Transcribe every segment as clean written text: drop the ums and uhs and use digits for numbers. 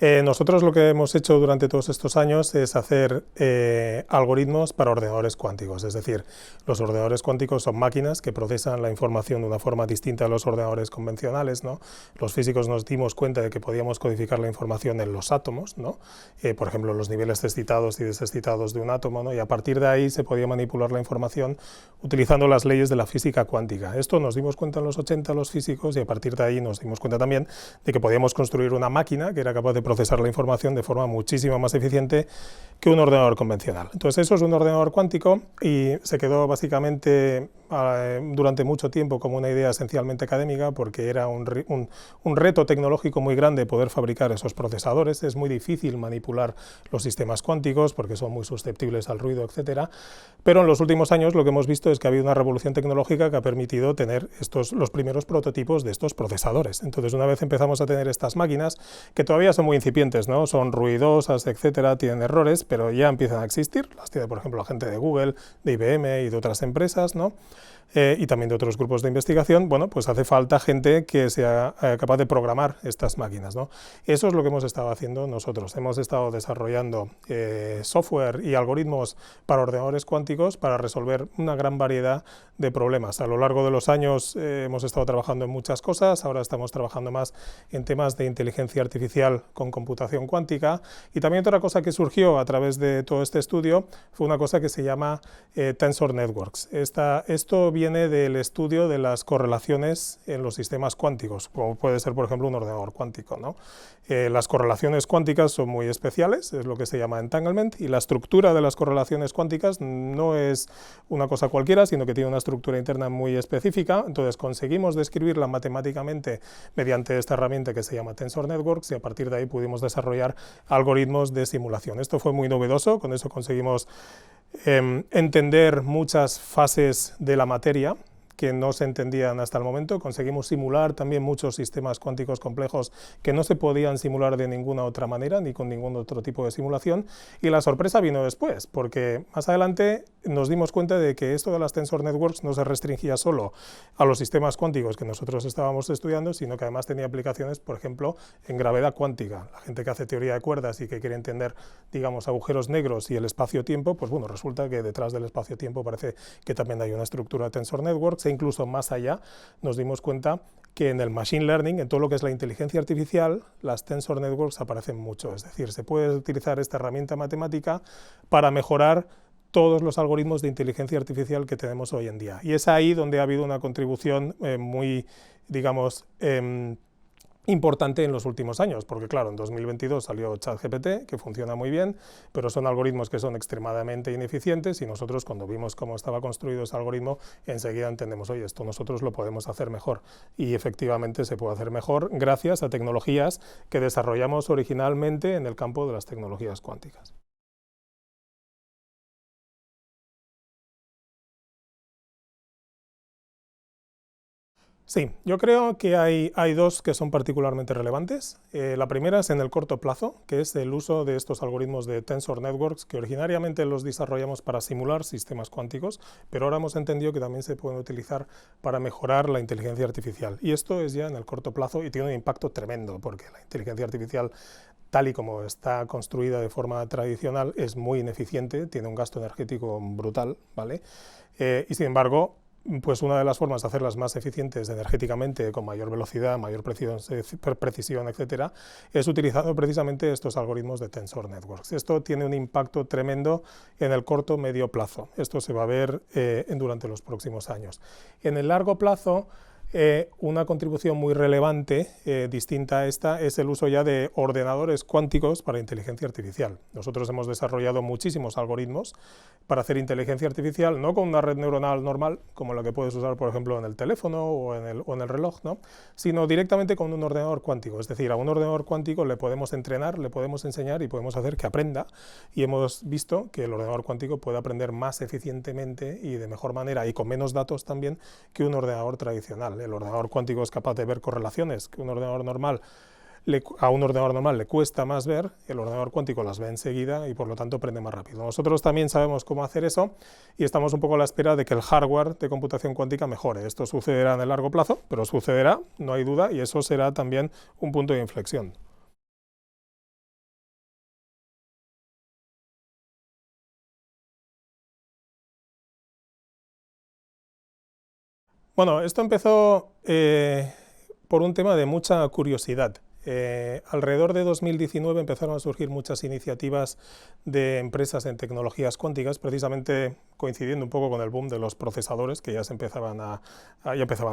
Nosotros lo que hemos hecho durante todos estos años es hacer algoritmos para ordenadores cuánticos, es decir, los ordenadores cuánticos son máquinas que procesan la información de una forma distinta a los ordenadores convencionales, ¿no? Los físicos nos dimos cuenta de que podíamos codificar la información en los átomos, ¿no? Por ejemplo, los niveles excitados y desexcitados de un átomo, ¿no? Y a partir de ahí se podía manipular la información utilizando las leyes de la física cuántica. Esto nos dimos cuenta en los 80 los físicos y a partir de ahí nos dimos cuenta también de que podíamos construir una máquina que era capaz de procesar la información de forma muchísimo más eficiente que un ordenador convencional. Entonces eso es un ordenador cuántico y se quedó básicamente durante mucho tiempo como una idea esencialmente académica porque era un reto tecnológico muy grande poder fabricar esos procesadores. Es muy difícil manipular los sistemas cuánticos porque son muy susceptibles al ruido, etcétera. Pero en los últimos años lo que hemos visto es que ha habido una revolución tecnológica que ha permitido tener los primeros prototipos de estos procesadores. Entonces una vez empezamos a tener estas máquinas, que todavía son muy incipientes, ¿no? Son ruidosas, etcétera, tienen errores, pero ya empiezan a existir. Las tiene, por ejemplo, la gente de Google, de IBM y de otras empresas, ¿no? Y también de otros grupos de investigación. Bueno, pues hace falta gente que sea capaz de programar estas máquinas, ¿no? Eso es lo que hemos estado haciendo nosotros. Hemos estado desarrollando software y algoritmos para ordenadores cuánticos para resolver una gran variedad de problemas. A lo largo de los años hemos estado trabajando en muchas cosas, ahora estamos trabajando más en temas de inteligencia artificial con computación cuántica, y también otra cosa que surgió a través de todo este estudio fue una cosa que se llama Tensor Networks. Esto viene del estudio de las correlaciones en los sistemas cuánticos, como puede ser, por ejemplo, un ordenador cuántico, ¿no? Las correlaciones cuánticas son muy especiales, es lo que se llama entanglement, y la estructura de las correlaciones cuánticas no es una cosa cualquiera, sino que tiene una estructura interna muy específica. Entonces conseguimos describirla matemáticamente mediante esta herramienta que se llama Tensor Networks, y a partir de ahí pudimos desarrollar algoritmos de simulación. Esto fue muy novedoso, con eso conseguimos entender muchas fases de la materia que no se entendían hasta el momento. Conseguimos simular también muchos sistemas cuánticos complejos que no se podían simular de ninguna otra manera, ni con ningún otro tipo de simulación, y la sorpresa vino después, porque más adelante nos dimos cuenta de que esto de las Tensor Networks no se restringía solo a los sistemas cuánticos que nosotros estábamos estudiando, sino que además tenía aplicaciones, por ejemplo, en gravedad cuántica. La gente que hace teoría de cuerdas y que quiere entender, digamos, agujeros negros y el espacio-tiempo, pues bueno, resulta que detrás del espacio-tiempo parece que también hay una estructura de Tensor Networks, e incluso más allá nos dimos cuenta que en el machine learning, en todo lo que es la inteligencia artificial, las Tensor Networks aparecen mucho. Es decir, se puede utilizar esta herramienta matemática para mejorar todos los algoritmos de inteligencia artificial que tenemos hoy en día. Y es ahí donde ha habido una contribución muy, digamos, importante en los últimos años, porque claro, en 2022 salió ChatGPT, que funciona muy bien, pero son algoritmos que son extremadamente ineficientes, y nosotros cuando vimos cómo estaba construido ese algoritmo, enseguida entendemos, oye, esto nosotros lo podemos hacer mejor, y efectivamente se puede hacer mejor gracias a tecnologías que desarrollamos originalmente en el campo de las tecnologías cuánticas. Sí, yo creo que hay dos que son particularmente relevantes. La primera es en el corto plazo, que es el uso de estos algoritmos de Tensor Networks, que originariamente los desarrollamos para simular sistemas cuánticos, pero ahora hemos entendido que también se pueden utilizar para mejorar la inteligencia artificial. Y esto es ya en el corto plazo y tiene un impacto tremendo, porque la inteligencia artificial, tal y como está construida de forma tradicional, es muy ineficiente, tiene un gasto energético brutal, ¿vale? Y sin embargo, pues una de las formas de hacerlas más eficientes energéticamente, con mayor velocidad, mayor precisión, etcétera, es utilizando precisamente estos algoritmos de Tensor Networks. Esto tiene un impacto tremendo en el corto medio plazo. Esto se va a ver durante los próximos años. En el largo plazo, una contribución muy relevante, distinta a esta, es el uso ya de ordenadores cuánticos para inteligencia artificial. Nosotros hemos desarrollado muchísimos algoritmos para hacer inteligencia artificial, no con una red neuronal normal, como la que puedes usar, por ejemplo, en el teléfono o en el reloj, ¿no? Sino directamente con un ordenador cuántico. Es decir, a un ordenador cuántico le podemos entrenar, le podemos enseñar y podemos hacer que aprenda, y hemos visto que el ordenador cuántico puede aprender más eficientemente y de mejor manera y con menos datos también que un ordenador tradicional. El ordenador cuántico es capaz de ver correlaciones que a un ordenador normal le cuesta más ver. El ordenador cuántico las ve enseguida y por lo tanto aprende más rápido. Nosotros también sabemos cómo hacer eso y estamos un poco a la espera de que el hardware de computación cuántica mejore. Esto sucederá en el largo plazo, pero sucederá, no hay duda, y eso será también un punto de inflexión. Bueno, esto empezó por un tema de mucha curiosidad. Alrededor de 2019 empezaron a surgir muchas iniciativas de empresas en tecnologías cuánticas, precisamente coincidiendo un poco con el boom de los procesadores, que ya empezaban a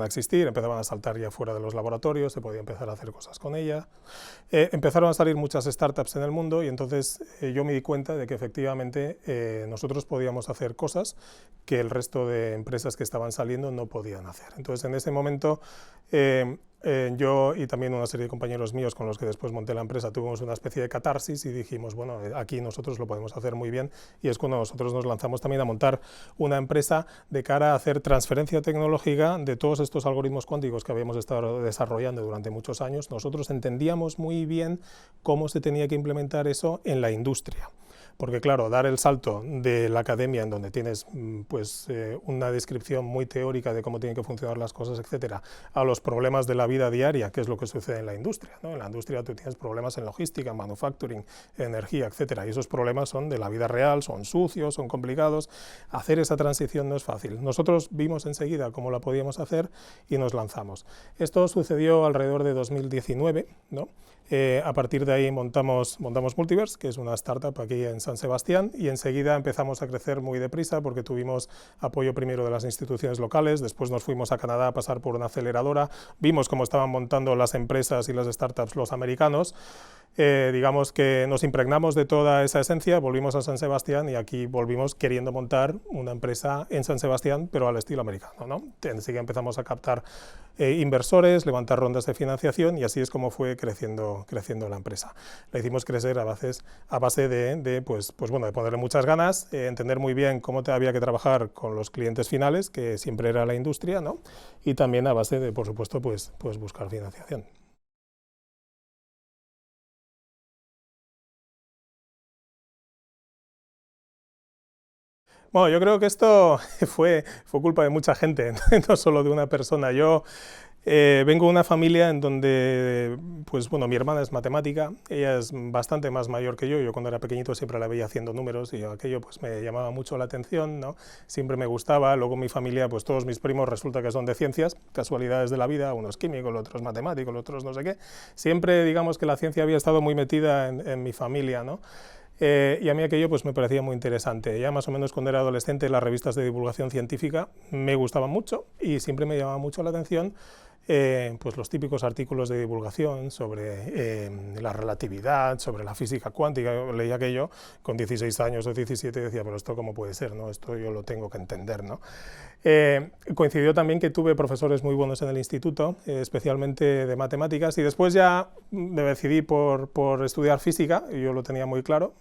existir, empezaban a saltar ya fuera de los laboratorios, se podía empezar a hacer cosas con ella. Empezaron a salir muchas startups en el mundo y entonces yo me di cuenta de que efectivamente nosotros podíamos hacer cosas que el resto de empresas que estaban saliendo no podían hacer. Entonces en ese momento yo y también una serie de compañeros míos con los que después monté la empresa tuvimos una especie de catarsis y dijimos, bueno, aquí nosotros lo podemos hacer muy bien, y es cuando nosotros nos lanzamos también a montar una empresa de cara a hacer transferencia tecnológica de todos estos algoritmos cuánticos que habíamos estado desarrollando durante muchos años. Nosotros entendíamos muy bien cómo se tenía que implementar eso en la industria. Porque claro, dar el salto de la academia, en donde tienes una descripción muy teórica de cómo tienen que funcionar las cosas, etcétera, a los problemas de la vida diaria, que es lo que sucede en la industria, ¿no? En la industria tú tienes problemas en logística, en manufacturing, energía, etcétera, y esos problemas son de la vida real, son sucios, son complicados. Hacer esa transición no es fácil. Nosotros vimos enseguida cómo la podíamos hacer y nos lanzamos. Esto sucedió alrededor de 2019, ¿no? A partir de ahí montamos Multiverse, que es una startup aquí en San Sebastián, y enseguida empezamos a crecer muy deprisa porque tuvimos apoyo primero de las instituciones locales, después nos fuimos a Canadá a pasar por una aceleradora, vimos cómo estaban montando las empresas y las startups los americanos, digamos que nos impregnamos de toda esa esencia, volvimos a San Sebastián y aquí volvimos queriendo montar una empresa en San Sebastián, pero al estilo americano, ¿no? Enseguida empezamos a captar inversores, levantar rondas de financiación, y así es como fue creciendo la empresa. La hicimos crecer a base de ponerle muchas ganas, entender muy bien cómo había que trabajar con los clientes finales, que siempre era la industria, ¿no? Y también a base de, por supuesto, buscar financiación. Bueno, yo creo que esto fue culpa de mucha gente, no solo de una persona. Yo vengo de una familia en donde, pues bueno, mi hermana es matemática, ella es bastante más mayor que yo cuando era pequeñito siempre la veía haciendo números y aquello pues me llamaba mucho la atención, ¿no? Siempre me gustaba. Luego mi familia, pues todos mis primos resulta que son de ciencias, casualidades de la vida, unos químicos, otros matemáticos, otros no sé qué. Siempre, digamos que la ciencia había estado muy metida en mi familia, ¿no? Y a mí aquello pues me parecía muy interesante. Ya más o menos cuando era adolescente las revistas de divulgación científica me gustaban mucho y siempre me llamaba mucho la atención pues los típicos artículos de divulgación sobre la relatividad, sobre la física cuántica. Yo leía aquello con 16 años o 17 y decía, pero esto cómo puede ser, ¿no? Esto yo lo tengo que entender, ¿no? Coincidió también que tuve profesores muy buenos en el instituto, especialmente de matemáticas, y después ya me decidí por estudiar física, y yo lo tenía muy claro.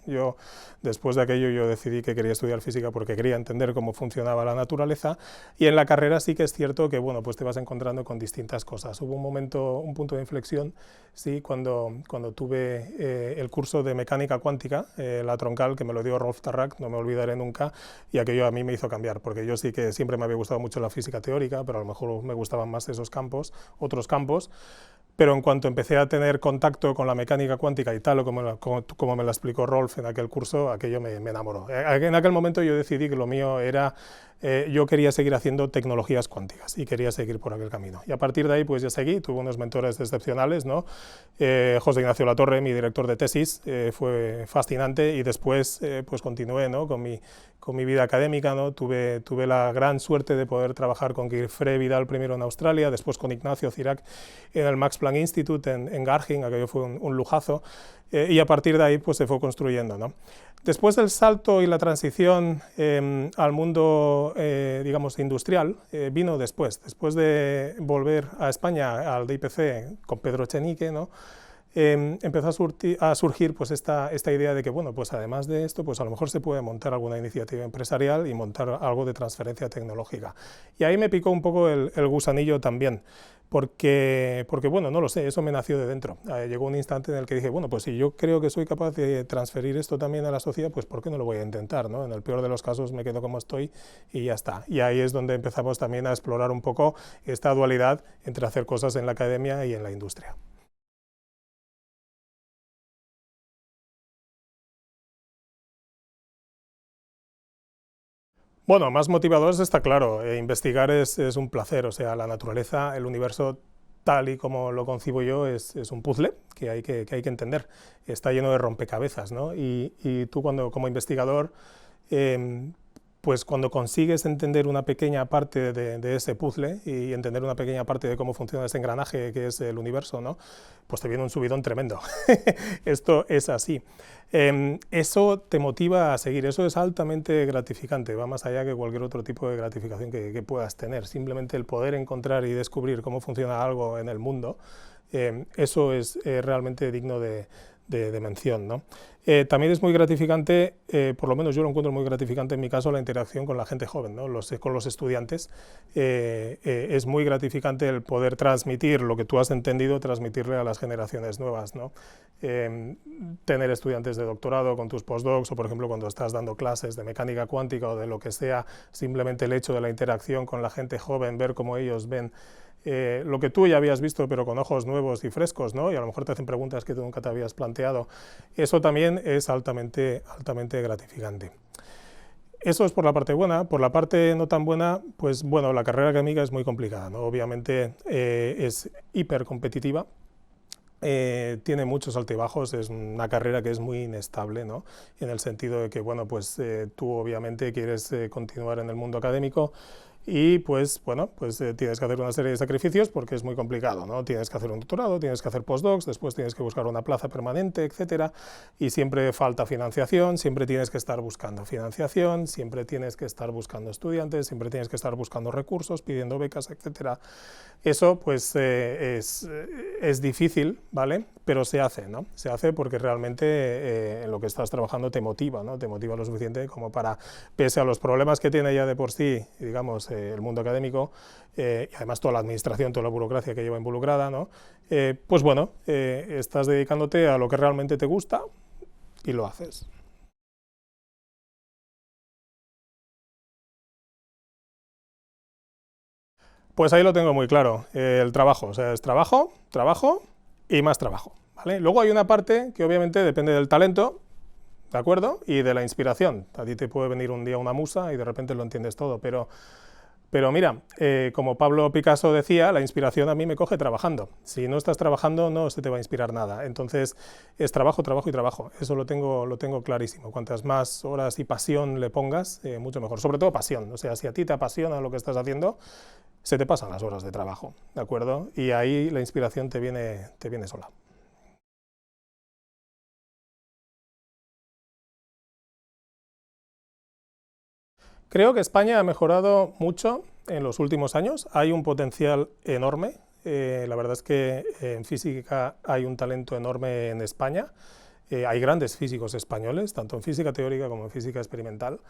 Después de aquello yo decidí que quería estudiar física porque quería entender cómo funcionaba la naturaleza, y en la carrera sí que es cierto que bueno, pues te vas encontrando con distintas cosas. Hubo un punto de inflexión, sí, cuando tuve el curso de mecánica cuántica, la troncal, que me lo dio Rolf Tarrac, no me olvidaré nunca, y aquello a mí me hizo cambiar, porque yo sí que siempre me había gustado mucho la física teórica, pero a lo mejor me gustaban más esos campos, otros campos. Pero en cuanto empecé a tener contacto con la mecánica cuántica y tal, o como me la explicó Rolf en aquel curso, aquello me enamoró. En aquel momento yo decidí que lo mío era, yo quería seguir haciendo tecnologías cuánticas y quería seguir por aquel camino. Y a partir de ahí pues ya seguí, tuve unos mentores excepcionales, ¿no? José Ignacio Latorre, mi director de tesis, fue fascinante, y después pues continué, ¿no? con mi vida académica, ¿no? Tuve la gran suerte de poder trabajar con Guilfré Vidal primero en Australia, después con Ignacio Cirac en el Max Planck Institute en Garching, aquello fue un lujazo, y a partir de ahí pues se fue construyendo, ¿no? Después del salto y la transición al mundo, digamos, industrial, vino después de volver a España al DIPC con Pedro Echenique, ¿no? Empezó a surgir pues esta idea de que, bueno, pues además de esto, pues a lo mejor se puede montar alguna iniciativa empresarial y montar algo de transferencia tecnológica. Y ahí me picó un poco el gusanillo también, porque bueno, no lo sé, eso me nació de dentro. Llegó un instante en el que dije, bueno, pues si yo creo que soy capaz de transferir esto también a la sociedad, pues ¿por qué no lo voy a intentar, ¿no? En el peor de los casos me quedo como estoy y ya está. Y ahí es donde empezamos también a explorar un poco esta dualidad entre hacer cosas en la academia y en la industria. Bueno, más motivadores está claro, investigar es un placer, o sea, la naturaleza, el universo tal y como lo concibo yo es un puzzle que hay que entender, está lleno de rompecabezas, ¿no? Y tú cuando, como investigador, eh, pues cuando consigues entender una pequeña parte de ese puzzle y entender una pequeña parte de cómo funciona ese engranaje que es el universo, ¿no? Pues te viene un subidón tremendo. Esto es así. Eso te motiva a seguir, eso es altamente gratificante, va más allá que cualquier otro tipo de gratificación que puedas tener. Simplemente el poder encontrar y descubrir cómo funciona algo en el mundo, eso es realmente digno de mención, ¿no? También es muy gratificante, por lo menos yo lo encuentro muy gratificante en mi caso, la interacción con la gente joven, ¿no? Con los estudiantes. Es muy gratificante el poder transmitir lo que tú has entendido, transmitirle a las generaciones nuevas, ¿no? Tener estudiantes de doctorado con tus postdocs o, por ejemplo, cuando estás dando clases de mecánica cuántica o de lo que sea, simplemente el hecho de la interacción con la gente joven, ver cómo ellos ven lo que tú ya habías visto pero con ojos nuevos y frescos, ¿no? Y a lo mejor te hacen preguntas que tú nunca te habías planteado. Eso también es altamente gratificante. Eso es por la parte buena. Por la parte no tan buena, pues bueno, la carrera académica es muy complicada, ¿no? Obviamente es hiper competitiva. Tiene muchos altibajos, es una carrera que es muy inestable, ¿no? En el sentido de que, bueno, pues tú obviamente quieres continuar en el mundo académico y pues, bueno, pues tienes que hacer una serie de sacrificios porque es muy complicado, ¿no? Tienes que hacer un doctorado, tienes que hacer postdocs, después tienes que buscar una plaza permanente, etcétera, y siempre falta financiación, siempre tienes que estar buscando financiación, siempre tienes que estar buscando estudiantes, siempre tienes que estar buscando recursos, pidiendo becas, etcétera. Eso pues es difícil, ¿vale? Pero se hace, ¿no? Se hace porque realmente en lo que estás trabajando te motiva, ¿no? Te motiva lo suficiente como para, pese a los problemas que tiene ya de por sí, digamos, el mundo académico, y además toda la administración, toda la burocracia que lleva involucrada, ¿no? Pues bueno, estás dedicándote a lo que realmente te gusta y lo haces. Pues ahí lo tengo muy claro, el trabajo, o sea, es trabajo, trabajo y más trabajo, ¿vale? Luego hay una parte que obviamente depende del talento, ¿de acuerdo? Y de la inspiración. A ti te puede venir un día una musa y de repente lo entiendes todo, pero mira, como Pablo Picasso decía, la inspiración a mí me coge trabajando. Si no estás trabajando, no se te va a inspirar nada. Entonces, es trabajo, trabajo y trabajo. Eso lo tengo clarísimo. Cuantas más horas y pasión le pongas, mucho mejor. Sobre todo pasión. O sea, si a ti te apasiona lo que estás haciendo, se te pasan las horas de trabajo, ¿de acuerdo? Y ahí la inspiración te viene sola. Creo que España ha mejorado mucho en los últimos años, hay un potencial enorme, la verdad es que en física hay un talento enorme en España, hay grandes físicos españoles, tanto en física teórica como en física experimental,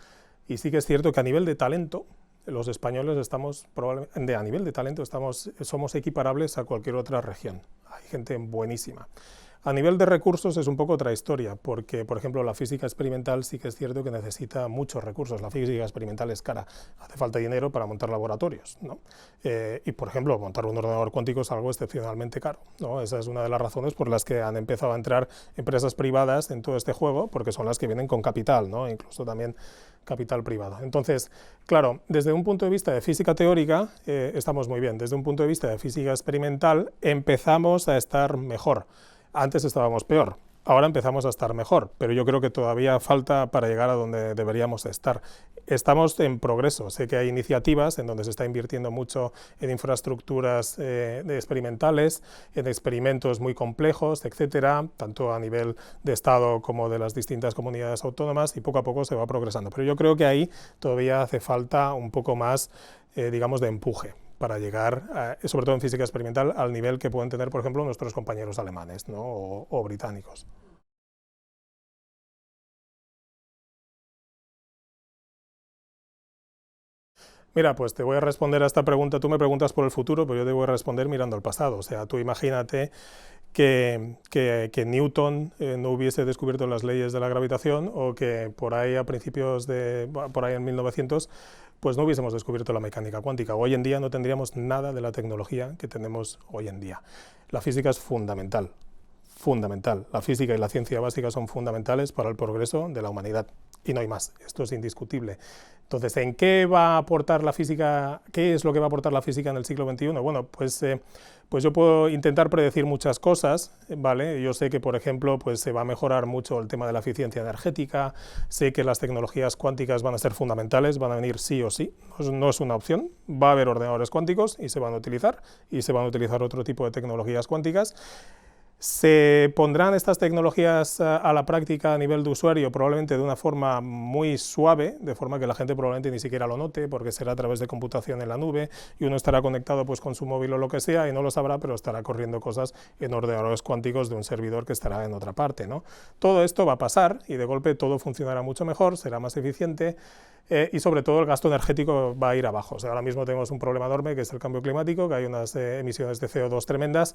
y sí que es cierto que a nivel de talento, los españoles estamos, probablemente, a nivel de talento, somos equiparables a cualquier otra región, hay gente buenísima. A nivel de recursos es un poco otra historia, porque, por ejemplo, la física experimental sí que es cierto que necesita muchos recursos. La física experimental es cara, hace falta dinero para montar laboratorios, ¿no? Y, por ejemplo, montar un ordenador cuántico es algo excepcionalmente caro, ¿no? Esa es una de las razones por las que han empezado a entrar empresas privadas en todo este juego, porque son las que vienen con capital, ¿no? Incluso también capital privado. Entonces, claro, desde un punto de vista de física teórica estamos muy bien. Desde un punto de vista de física experimental empezamos a estar mejor. Antes estábamos peor, ahora empezamos a estar mejor, pero yo creo que todavía falta para llegar a donde deberíamos estar. Estamos en progreso, sé que hay iniciativas en donde se está invirtiendo mucho en infraestructuras experimentales, en experimentos muy complejos, etcétera, tanto a nivel de Estado como de las distintas comunidades autónomas, y poco a poco se va progresando. Pero yo creo que ahí todavía hace falta un poco más, digamos, de empuje para llegar, sobre todo en física experimental, al nivel que pueden tener, por ejemplo, nuestros compañeros alemanes, ¿no? o británicos. Mira, pues te voy a responder a esta pregunta. Tú me preguntas por el futuro, pero yo te voy a responder mirando al pasado. O sea, tú imagínate que Newton no hubiese descubierto las leyes de la gravitación, o que por ahí a principios por ahí en 1900, pues no hubiésemos descubierto la mecánica cuántica. Hoy en día no tendríamos nada de la tecnología que tenemos hoy en día. La física es fundamental, fundamental. La física y la ciencia básica son fundamentales para el progreso de la humanidad. Y no hay más, esto es indiscutible. Entonces, ¿en qué va a aportar la física? ¿Qué es lo que va a aportar la física en el siglo XXI? Bueno, pues yo puedo intentar predecir muchas cosas, ¿vale? Yo sé que, por ejemplo, pues se va a mejorar mucho el tema de la eficiencia energética, sé que las tecnologías cuánticas van a ser fundamentales, van a venir sí o sí, no es una opción, va a haber ordenadores cuánticos y se van a utilizar otro tipo de tecnologías cuánticas. Se pondrán estas tecnologías a la práctica a nivel de usuario probablemente de una forma muy suave, de forma que la gente probablemente ni siquiera lo note, porque será a través de computación en la nube y uno estará conectado pues con su móvil o lo que sea y no lo sabrá, pero estará corriendo cosas en ordenadores cuánticos de un servidor que estará en otra parte, ¿no? Todo esto va a pasar y de golpe todo funcionará mucho mejor, será más eficiente. Y sobre todo el gasto energético va a ir abajo. O sea, ahora mismo tenemos un problema enorme que es el cambio climático, que hay unas emisiones de CO2 tremendas.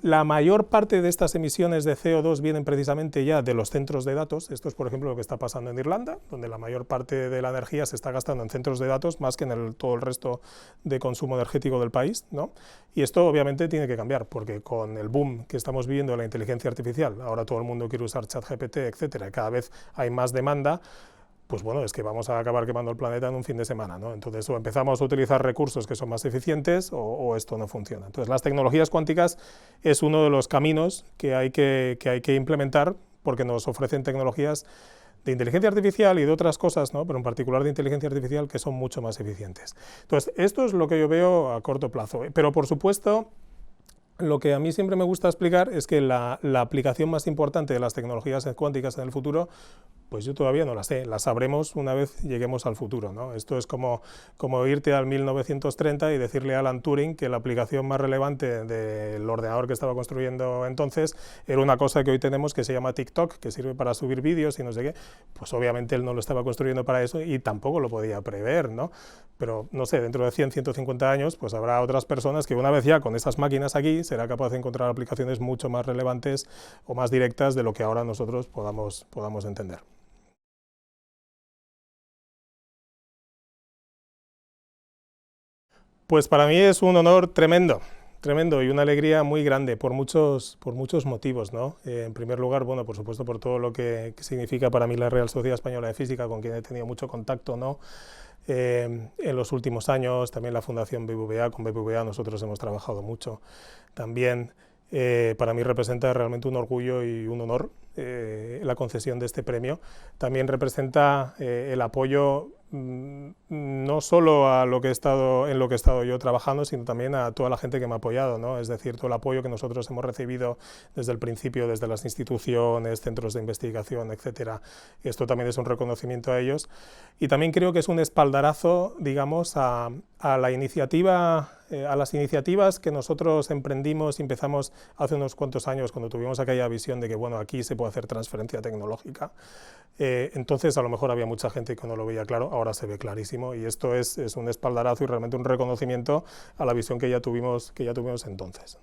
La mayor parte de estas emisiones de CO2 vienen precisamente ya de los centros de datos. Esto es, por ejemplo, lo que está pasando en Irlanda, donde la mayor parte de la energía se está gastando en centros de datos más que en todo el resto de consumo energético del país, ¿no? Y esto obviamente tiene que cambiar, porque con el boom que estamos viviendo de la inteligencia artificial, ahora todo el mundo quiere usar ChatGPT, etcétera, cada vez hay más demanda, pues bueno, es que vamos a acabar quemando el planeta en un fin de semana, ¿no? Entonces, o empezamos a utilizar recursos que son más eficientes o esto no funciona. Entonces, las tecnologías cuánticas es uno de los caminos que hay que implementar porque nos ofrecen tecnologías de inteligencia artificial y de otras cosas, ¿no? Pero en particular de inteligencia artificial que son mucho más eficientes. Entonces, esto es lo que yo veo a corto plazo. Pero, por supuesto, lo que a mí siempre me gusta explicar es que la aplicación más importante de las tecnologías cuánticas en el futuro, pues yo todavía no la sé, la sabremos una vez lleguemos al futuro, ¿no? Esto es como irte al 1930 y decirle a Alan Turing que la aplicación más relevante del ordenador que estaba construyendo entonces era una cosa que hoy tenemos que se llama TikTok, que sirve para subir vídeos y no sé qué. Pues obviamente él no lo estaba construyendo para eso y tampoco lo podía prever, ¿no? Pero no sé, dentro de 100, 150 años, pues habrá otras personas que una vez ya con estas máquinas aquí será capaz de encontrar aplicaciones mucho más relevantes o más directas de lo que ahora nosotros podamos entender. Pues para mí es un honor tremendo, tremendo y una alegría muy grande por muchos motivos, ¿no? En primer lugar, bueno, por supuesto por todo lo que significa para mí la Real Sociedad Española de Física, con quien he tenido mucho contacto, ¿no? En los últimos años, también la Fundación BBVA, con BBVA nosotros hemos trabajado mucho también. Para mí representa realmente un orgullo y un honor la concesión de este premio. También representa el apoyo no solo a lo que en lo que he estado yo trabajando, sino también a toda la gente que me ha apoyado, ¿no? Es decir, todo el apoyo que nosotros hemos recibido desde el principio, desde las instituciones, centros de investigación, etcétera. Esto también es un reconocimiento a ellos. Y también creo que es un espaldarazo, digamos, a la iniciativa, a las iniciativas que nosotros emprendimos y empezamos hace unos cuantos años, cuando tuvimos aquella visión de que, bueno, aquí se puede hacer transferencia tecnológica. Entonces, a lo mejor había mucha gente que no lo veía claro, ahora se ve clarísimo, y esto es un espaldarazo y realmente un reconocimiento a la visión que ya tuvimos entonces.